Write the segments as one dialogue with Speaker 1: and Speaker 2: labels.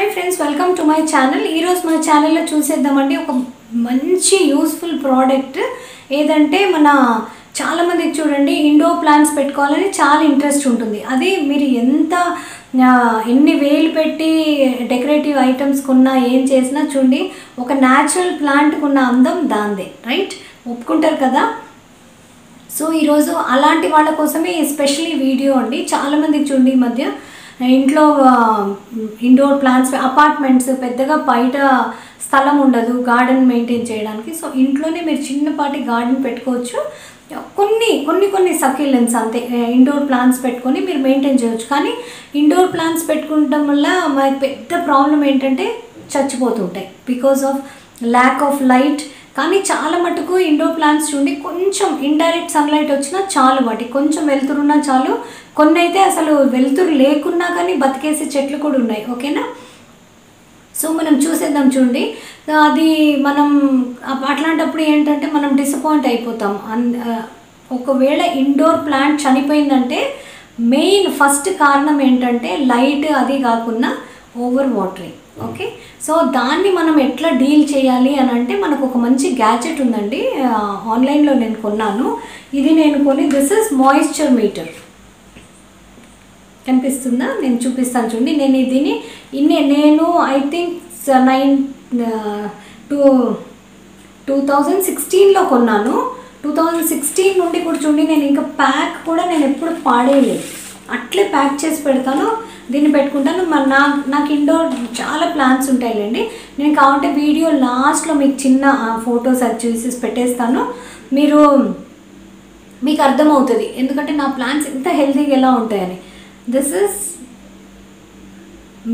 Speaker 1: Hi friends, welcome to my channel. ఈరోజు మన ఛానల్లో చూసేద్దామండి ఒక మంచి యూస్ఫుల్ ప్రోడక్ట్. ఏదంటే మన చాలామందికి చూడండి ఇండోర్ ప్లాంట్స్ పెట్టుకోవాలని చాలా ఇంట్రెస్ట్ ఉంటుంది. అది మీరు ఎన్ని వేలు పెట్టి డెకరేటివ్ ఐటమ్స్ కొన్నా ఏం చేసినా చూడండి ఒక న్యాచురల్ ప్లాంట్కి ఉన్న అందం దాందే, రైట్? ఒప్పుకుంటారు కదా. సో ఈరోజు అలాంటి వాళ్ళ కోసమే స్పెషల్లీ వీడియో అండి. చాలామందికి చూడండి ఈ మధ్య ఇంట్లో ఇండోర్ ప్లాంట్స్, అపార్ట్మెంట్స్ పెద్దగా బయట స్థలం ఉండదు గార్డెన్ మెయింటైన్ చేయడానికి. సో ఇంట్లోనే మీరు చిన్నపాటి గార్డెన్ పెట్టుకోవచ్చు. కొన్ని సక్యులెంట్స్ అంతే ఇండోర్ ప్లాంట్స్ పెట్టుకొని మీరు మెయింటైన్ చేయవచ్చు. కానీ ఇండోర్ ప్లాంట్స్ పెట్టుకోవడం వల్ల మనకి పెద్ద ప్రాబ్లం ఏంటంటే చచ్చిపోతుంటాయి because of lack of light. కానీ చాలా మటుకు ఇండోర్ ప్లాంట్స్ చూడండి కొంచెం ఇండైరెక్ట్ సన్లైట్ వచ్చినా చాలు, వాటికి కొంచెం వెలుతురున్నా చాలు. కొన్ని అయితే అసలు వెలుతురు లేకున్నా కానీ బతికేసే చెట్లు కూడా ఉన్నాయి, ఓకేనా. సో మనం చూసేద్దాం చూడండి. అది మనం అట్లాంటప్పుడు ఏంటంటే మనం డిసప్పాయింట్ అయిపోతాం. ఒకవేళ ఇండోర్ ప్లాంట్ చనిపోయిందంటే మెయిన్ ఫస్ట్ కారణం ఏంటంటే లైట్, అది కాకుండా ఓవర్ వాటరింగ్. ఓకే, సో దాన్ని మనం ఎట్లా డీల్ చేయాలి అని అంటే మనకు ఒక మంచి గ్యాడ్జెట్ ఉందండి, ఆన్లైన్లో నేను కొన్నాను. ఇది నేను దిస్ ఇస్ మాయిశ్చర్ మీటర్. కనిపిస్తుందా? నేను చూపిస్తాను చూడండి. నేను ఐ థింక్ 2016లో కొన్నాను. 2016 నుండి కూడా చూడండి నేను ఇంకా ప్యాక్ కూడా నేను ఎప్పుడు పాడేయలేదు, అట్లే ప్యాక్ చేసి పెడతాను. దీన్ని పెట్టుకుంటాను. నాకు ఇండోర్ చాలా ప్లాంట్స్ ఉంటాయిలేండి. నేను కావాలంటే వీడియో లాస్ట్లో మీకు చిన్న ఫొటోస్ అది చూసి పెట్టేస్తాను, మీకు అర్థమవుతుంది ఎందుకంటే నా ప్లాంట్స్ ఎంత హెల్తీగా ఎలా ఉంటాయని. This is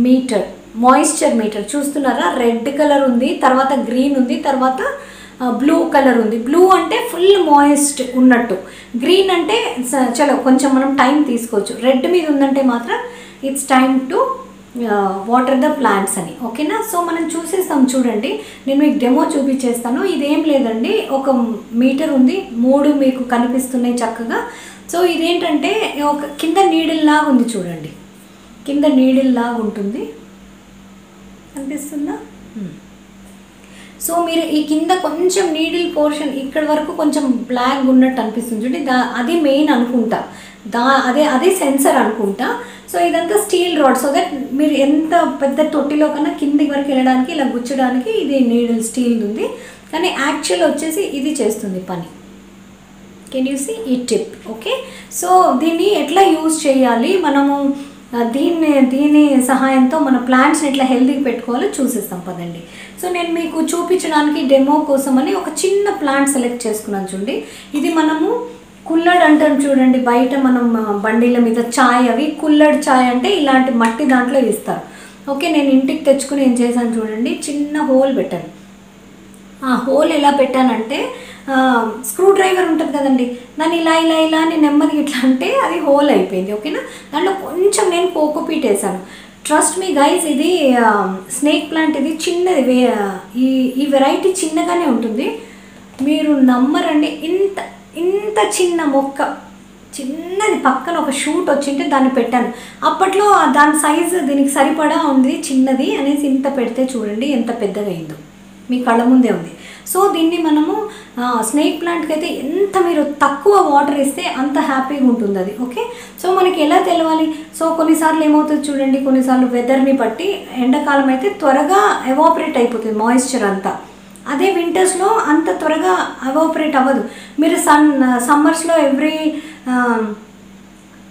Speaker 1: meter, moisture meter. చూస్తున్నారా? రెడ్ కలర్ ఉంది, తర్వాత గ్రీన్ ఉంది, తర్వాత బ్లూ కలర్ ఉంది. బ్లూ అంటే ఫుల్ మాయిస్ట్ ఉన్నట్టు, గ్రీన్ అంటే చలో కొంచెం మనం టైం తీసుకోవచ్చు. రెడ్ మీద ఉందంటే మాత్రం it's time to water the plants అని, ఓకేనా. సో మనం చూసేస్తాం చూడండి. నేను మీకు డెమో చూపించేస్తాను. ఇదేం లేదండి, ఒక మీటర్ ఉంది, 3 మీకు కనిపిస్తున్నాయి చక్కగా. సో ఇదేంటంటే ఒక కింద నీడిల్ లాగా ఉంది చూడండి, కింద నీడిల్ లాగా ఉంటుంది, కనిపిస్తుందా? సో మీరు ఈ కింద కొంచెం నీడిల్ పోర్షన్ ఇక్కడ వరకు కొంచెం బ్లాక్ ఉన్నట్టు అనిపిస్తుంది చూడండి, అది మెయిన్ అనుకుంటా, అదే సెన్సర్ అనుకుంటా. సో ఇదంతా స్టీల్ రాడ్, సో దట్ మీరు ఎంత పెద్ద తొట్టిలో కన్నా కింది వరకు వెళ్ళడానికి ఇలా గుచ్చడానికి ఇది నీడిల్ స్టీల్ ఉంది. కానీ యాక్చువల్ వచ్చేసి ఇది చేస్తుంది పని. కెన్ యూ సీ ఈ టిప్? ఓకే, సో దీన్ని ఎట్లా యూజ్ చేయాలి మనము, దీని సహాయంతో మన ప్లాంట్స్ని ఎట్లా హెల్తీగా పెట్టుకోవాలో చూసేస్తాం పదండి. సో నేను మీకు చూపించడానికి డెమో కోసమని ఒక చిన్న ప్లాంట్ సెలెక్ట్ చేసుకున్నాను చూడండి. ఇది మనము కుల్లడ్ అంటాం చూడండి, బయట మనం బండిల మీద చాయ్, అవి కుల్లడ్ చాయ్ అంటే ఇలాంటి మట్టి దాంట్లో ఇస్తారు. ఓకే, నేను ఇంటికి తెచ్చుకుని ఏం చేశాను చూడండి, చిన్న హోల్ పెట్టాను. ఆ హోల్ ఎలా పెట్టానంటే స్క్రూ డ్రైవర్ ఉంటుంది కదండి, దాన్ని ఇలా నేను నెమ్మదిగా ఇట్లా అంటే అది హోల్ అయిపోయింది, ఓకేనా. దాంట్లో కొంచెం నేను కోకోపీట్ వేసాను. ట్రస్ట్ మీ గైస్, ఇది స్నేక్ ప్లాంట్, ఇది చిన్నది, ఈ వెరైటీ చిన్నగానే ఉంటుంది. మీరు నమ్మరండి, ఇంత చిన్న మొక్క, చిన్నది పక్కన ఒక షూట్ వచ్చింటే దాన్ని పెట్టాను. అప్పట్లో దాని సైజు దీనికి సరిపడా ఉంది, చిన్నది అనేసి ఇంత పెడితే చూడండి ఎంత పెద్దగా అయిందో, మీ కళ్ళ ముందే ఉంది. సో దీన్ని మనము స్నేక్ ప్లాంట్కి అయితే ఎంత మీరు తక్కువ వాటర్ ఇస్తే అంత హ్యాపీగా ఉంటుంది అది, ఓకే. సో మనకి ఎలా తెలవాలి? సో కొన్నిసార్లు ఏమవుతుంది చూడండి, కొన్నిసార్లు వెదర్ని బట్టి ఎండాకాలం అయితే త్వరగా ఎవాపరేట్ అయిపోతుంది మాయిశ్చర్ అంతా. అదే వింటర్స్లో అంత త్వరగా ఎవాపరేట్ అవ్వదు. మీరు సమ్మర్స్లో ఎవ్రీ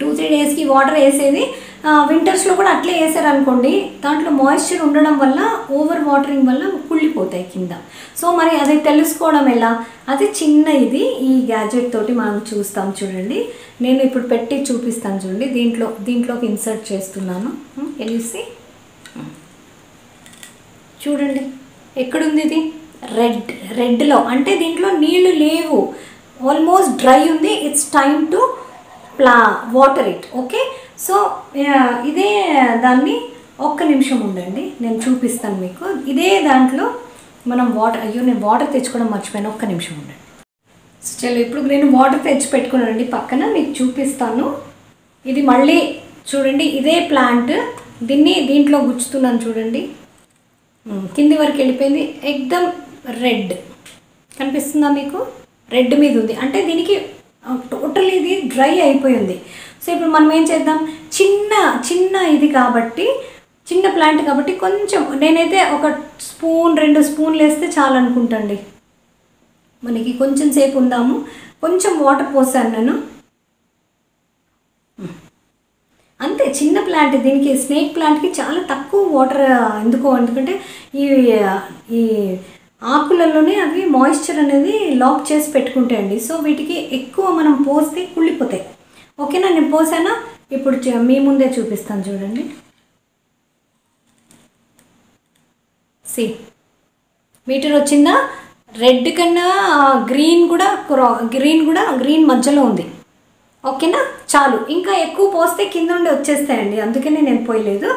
Speaker 1: 2-3 డేస్కి వాటర్ వేసేది, వింటర్స్లో కూడా అట్లే వేసారనుకోండి, దాంట్లో మాయిశ్చర్ ఉండడం వల్ల ఓవర్ వాటరింగ్ వల్ల కుళ్ళిపోతాయి కింద. సో మరి అది తెలుసుకోవడం ఎలా? అది చిన్న ఇది ఈ గ్యాడ్జెట్ తోటి మనం చూస్తాం చూడండి. నేను ఇప్పుడు పెట్టి చూపిస్తాను చూడండి. దీంట్లోకి ఇన్సర్ట్ చేస్తున్నాను. Can you see? చూడండి ఎక్కడుంది ఇది, రెడ్లో, అంటే దీంట్లో నీళ్లు లేవు, ఆల్మోస్ట్ డ్రై ఉంది. It's time to water it, okay. So ఇదే దాన్ని ఒక్క నిమిషం ఉండండి, నేను చూపిస్తాను మీకు. ఇదే దాంట్లో మనం నేను వాటర్ తెచ్చుకోవడం మర్చిపోయాను, ఒక్క నిమిషం ఉండండి. చలో ఇప్పుడు నేను వాటర్ తెచ్చి పెట్టుకున్నానండి పక్కన, మీకు చూపిస్తాను. ఇది మళ్ళీ చూడండి, ఇదే ప్లాంట్ దీంట్లో గుచ్చుతున్నాను చూడండి. కింది వరకు వెళ్ళిపోయింది. ఎక్దమ్ రెడ్ కనిపిస్తుందా మీకు? రెడ్ మీద ఉంది అంటే దీనికి టోటల్ ఇది డ్రై అయిపోయింది. సో ఇప్పుడు మనం ఏం చేద్దాం, చిన్న ఇది కాబట్టి, చిన్న ప్లాంట్ కాబట్టి కొంచెం నేనైతే ఒక స్పూన్ 2 స్పూన్లు వేస్తే చాలు అనుకుంటండి. మనకి కొంచెం సేపు ఉందాము. కొంచెం వాటర్ పోసాను నేను అంతే. చిన్న ప్లాంట్, దీనికి స్నేక్ ప్లాంట్కి చాలా తక్కువ వాటర్. ఎందుకంటే ఈ ఆకులలోనే అవి మాయిశ్చర్ అనేది లాక్ చేసి పెట్టుకుంటాయండి. సో వీటికి ఎక్కువ మనం పోస్తే కుళ్ళిపోతాయి. ఓకేనా? నేను పోసానా? ఇప్పుడు మీ ముందే చూపిస్తాను చూడండి. మీటర్ వచ్చిందా? రెడ్ కన్నా గ్రీన్ మధ్యలో ఉంది. ఓకేనా? చాలు. ఇంకా ఎక్కువ పోస్తే కింద నుండి వచ్చేస్తాయండి, అందుకనే నేను పోయలేదు.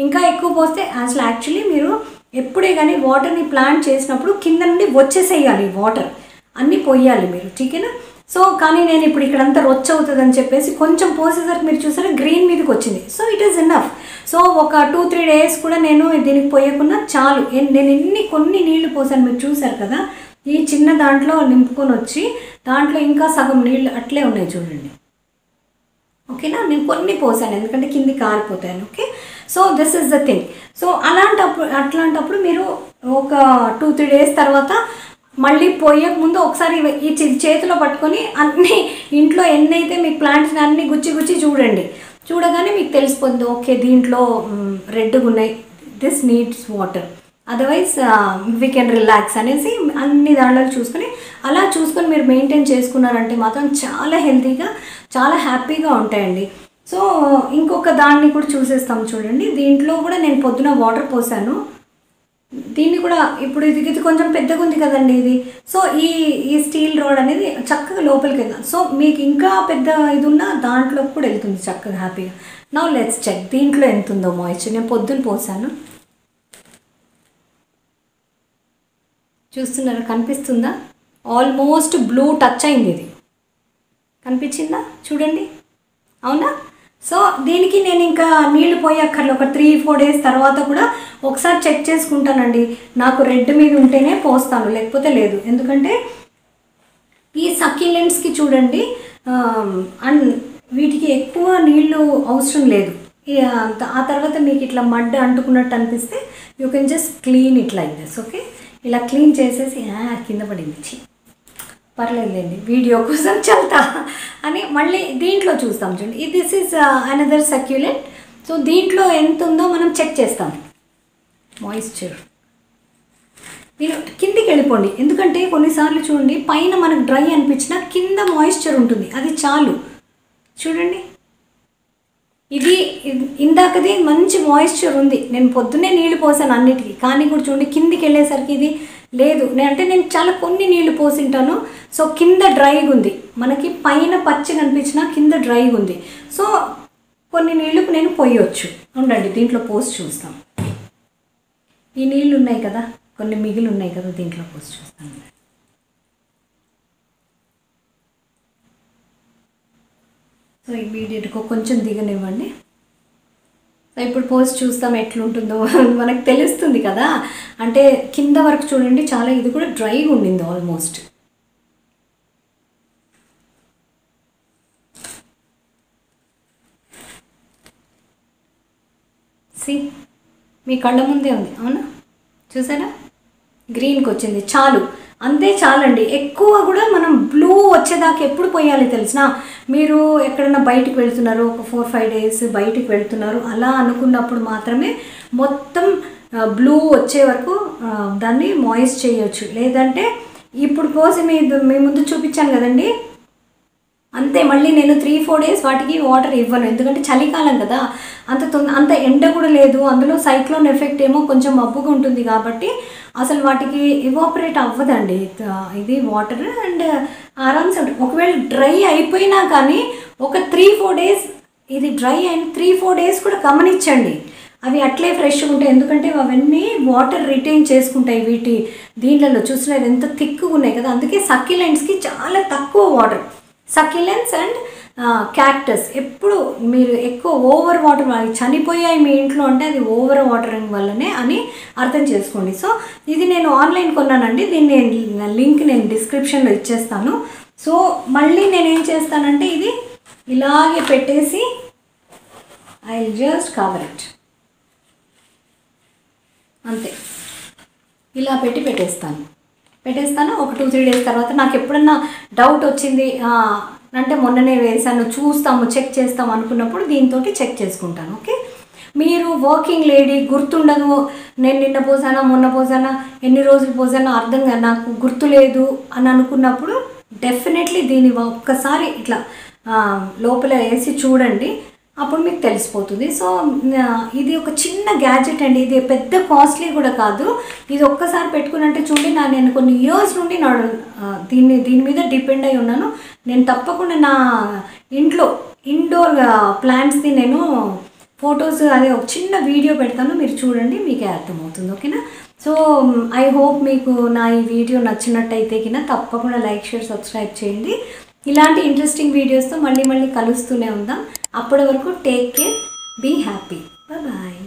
Speaker 1: ఇంకా ఎక్కువ పోస్తే అసలు యాక్చువల్లీ మీరు ఎప్పుడే కానీ వాటర్ని ప్లాంట్ చేసినప్పుడు కింద నుండి వచ్చేసేయాలి, వాటర్ అన్నీ పోయాలి మీరు. ఠీకేనా? సో కానీ నేను ఇప్పుడు ఇక్కడంతా రొచ్చు అవుతుంది అని చెప్పేసి కొంచెం పోసేసరికి మీరు చూసారా గ్రీన్ మీదకి వచ్చింది. So it is enough. So ఒక 2-3 డేస్ కూడా నేను దీనికి పోయకుండా చాలు. నేను కొన్ని నీళ్లు పోసాను, మీరు చూసారు కదా. ఈ చిన్న దాంట్లో నింపుకొని వచ్చి దాంట్లో ఇంకా సగం నీళ్ళు అట్లే ఉన్నాయి చూడండి. ఓకేనా? నేను కొన్ని పోసాను ఎందుకంటే కింది కారిపోతాను. Okay, so this is the thing. So అట్లాంటప్పుడు మీరు ఒక 2-3 డేస్ తర్వాత మళ్ళీ పోయక ముందు ఒకసారి ఈ చేతిలో పట్టుకొని అన్నీ ఇంట్లో ఎన్నైతే మీకు ప్లాంట్స్ అన్నీ గుచ్చి చూడండి. చూడగానే మీకు తెలిసిపోతుంది, ఓకే దీంట్లో రెడ్గా ఉన్నాయి, this needs water, otherwise we can relax అనేసి అన్ని దాంట్లో చూసుకొని మీరు మెయింటైన్ చేసుకున్నారంటే మాత్రం చాలా హెల్తీగా చాలా హ్యాపీగా ఉంటాయండి. సో ఇంకొక దాన్ని కూడా చూసేస్తాం చూడండి. దీంట్లో కూడా నేను పొద్దున వాటర్ పోసాను. దీన్ని కూడా ఇప్పుడు ఇది కొంచెం పెద్దగా ఉంది కదండి ఇది. సో ఈ స్టీల్ రాడ్ అనేది చక్కగా లోపలికి వెళ్తాం. సో మీకు ఇంకా పెద్ద ఇది ఉన్నా దాంట్లో కూడా వెళ్తుంది చక్కగా హ్యాపీగా. నౌ లెట్స్ చెక్ దీంట్లో ఎంత ఉందో మాయిశ్చర్. నేను పొద్దున పోసాను, చూస్తున్నారా? కనిపిస్తుందా? ఆల్మోస్ట్ బ్లూ టచ్ అయింది. ఇది కనిపించిందా? చూడండి. అవునా? సో దీనికి నేను ఇంకా నీళ్లు పోయక్కర్లేదు. ఒక 3-4 డేస్ తర్వాత కూడా ఒకసారి చెక్ చేసుకుంటానండి. నాకు రెడ్ మీద ఉంటేనే పోస్తాను, లేకపోతే లేదు. ఎందుకంటే ఈ సక్యులెంట్స్కి చూడండి వీటికి ఎక్కువ నీళ్ళు అవసరం లేదు. ఆ తర్వాత మీకు ఇట్లా మడ్ అంటుకున్నట్టు అనిపిస్తే you can just clean it like this. Okay, ఇలా క్లీన్ చేసేసి కింద పడింది, పర్లేదులేండి వీడియో కోసం చల్తా అని మళ్ళీ దీంట్లో చూస్తాం చూడండి. This is another succulent. So దీంట్లో ఎంత ఉందో మనం చెక్ చేస్తాం మాయిశ్చర్. మీరు కిందికి వెళ్ళిపోండి, ఎందుకంటే కొన్నిసార్లు చూడండి పైన మనకు డ్రై అనిపించినా కింద మాయిశ్చర్ ఉంటుంది, అది చాలు. చూడండి ఇది ఇందాకది మంచి మాయిశ్చర్ ఉంది. నేను పొద్దున్నే నీళ్లు పోసాను అన్నిటికీ, కానీ కూడా చూడండి కిందికి వెళ్ళేసరికి ఇది లేదు. నేను చాలా కొన్ని నీళ్లు పోసింటాను. సో కింద డ్రైగా ఉంది, మనకి పైన పచ్చి కనిపించినా కింద డ్రైగా ఉంది. సో కొన్ని నీళ్లకు నేను పోయొచ్చు. ఉండండి దీంట్లో పోసి చూస్తాం. ఈ నీళ్ళు ఉన్నాయి కదా, కొన్ని మిగిలి ఉన్నాయి కదా, దీంట్లో పోసి చూస్తాను. సో ఇమీడియట్గా కొంచెం దిగనివ్వండి. సో ఇప్పుడు పోస్ట్ చూస్తాం ఎట్లుంటుందో మనకు తెలుస్తుంది కదా. అంటే కింద వరకు చూడండి చాలా ఇది కూడా డ్రైగా ఉండింది ఆల్మోస్ట్. మీ కళ్ళ ముందే ఉంది, అవునా? చూసారా గ్రీన్కి వచ్చింది, చాలు. అంతే చాలండి. ఎక్కువ కూడా మనం బ్లూ వచ్చేదాకా ఎప్పుడు పోయాలి తెలిసినా, మీరు ఎక్కడన్నా బయటికి వెళ్తున్నారు, ఒక 4-5 డేస్ బయటికి వెళ్తున్నారు అలా అనుకున్నప్పుడు మాత్రమే మొత్తం బ్లూ వచ్చే వరకు దాన్ని మాయిస్ట్ చేయొచ్చు. లేదంటే ఇప్పుడు పోసి మీ ముందు చూపించాను కదండి, అంతే. మళ్ళీ నేను 3-4 డేస్ వాటికి వాటర్ ఇవ్వను, ఎందుకంటే చలికాలం కదా, అంత ఎండ కూడా లేదు. అందులో సైక్లోన్ ఎఫెక్ట్ ఏమో కొంచెం మబ్బుగా ఉంటుంది కాబట్టి అసలు వాటికి ఇవాపరేట్ అవ్వదండి ఇది వాటర్. అండ్ ఆరామ్స్ ఉంటుంది. ఒకవేళ డ్రై అయిపోయినా కానీ ఒక 3-4 డేస్ ఇది డ్రై అయిన 3-4 డేస్ కూడా గమనించండి, అవి అట్లే ఫ్రెష్గా ఉంటాయి. ఎందుకంటే అవన్నీ వాటర్ రిటైన్ చేసుకుంటాయి. దీంట్లో చూసినది ఎంత థిక్గా ఉన్నాయి కదా, అందుకే సక్యులెంట్స్కి చాలా తక్కువ వాటర్. సక్యులెంట్స్ అండ్ క్యాక్టస్ ఎప్పుడు మీరు ఎక్కువ ఓవర్ వాటర్ చనిపోయాయి మీ ఇంట్లో అంటే అది ఓవర్ వాటరింగ్ వల్లనే అని అర్థం చేసుకోండి. సో ఇది నేను ఆన్లైన్ కొన్నానండి, దీన్ని లింక్ నేను డిస్క్రిప్షన్లో ఇచ్చేస్తాను. సో మళ్ళీ నేనేం చేస్తానంటే ఇది ఇలాగే పెట్టేసి I will just cover it, అంతే. ఇలా పెట్టేస్తాను ఒక 2-3 డేస్ తర్వాత నాకు ఎప్పుడన్నా డౌట్ వచ్చింది అంటే మొన్ననే వేసాను చూస్తాము చెక్ చేస్తాము అనుకున్నప్పుడు దీంతో చెక్ చేసుకుంటాను. ఓకే, మీరు వర్కింగ్ లేడీ గుర్తుండదు, నేను నిన్న పోసానా మొన్న పోసానా ఎన్ని రోజులు పోసానో అర్థంగా నాకు గుర్తులేదు అని అనుకున్నప్పుడు డెఫినెట్లీ దీన్ని ఒక్కసారి ఇట్లా లోపల వేసి చూడండి, అప్పుడు మీకు తెలిసిపోతుంది. సో ఇది ఒక చిన్న గ్యాడ్జెట్ అండి, ఇది పెద్ద కాస్ట్లీ కూడా కాదు. ఇది ఒక్కసారి పెట్టుకున్నట్టే చూడండి, నేను కొన్ని ఇయర్స్ నుండి దీని మీద డిపెండ్ అయి ఉన్నాను. నేను తప్పకుండా నా ఇంట్లో ఇండోర్ ప్లాంట్స్ది నేను ఫొటోస్ అదే ఒక చిన్న వీడియో పెడతాను, మీరు చూడండి, మీకే అర్థమవుతుంది. ఓకేనా? సో ఐ హోప్ మీకు నా ఈ వీడియో నచ్చినట్టయితే కింద తప్పకుండా లైక్, షేర్, సబ్స్క్రైబ్ చేయండి. ఇలాంటి ఇంట్రెస్టింగ్ వీడియోస్తో మళ్ళీ కలుస్తూనే ఉందాం. అప్పటి వరకు take care, be happy, bye.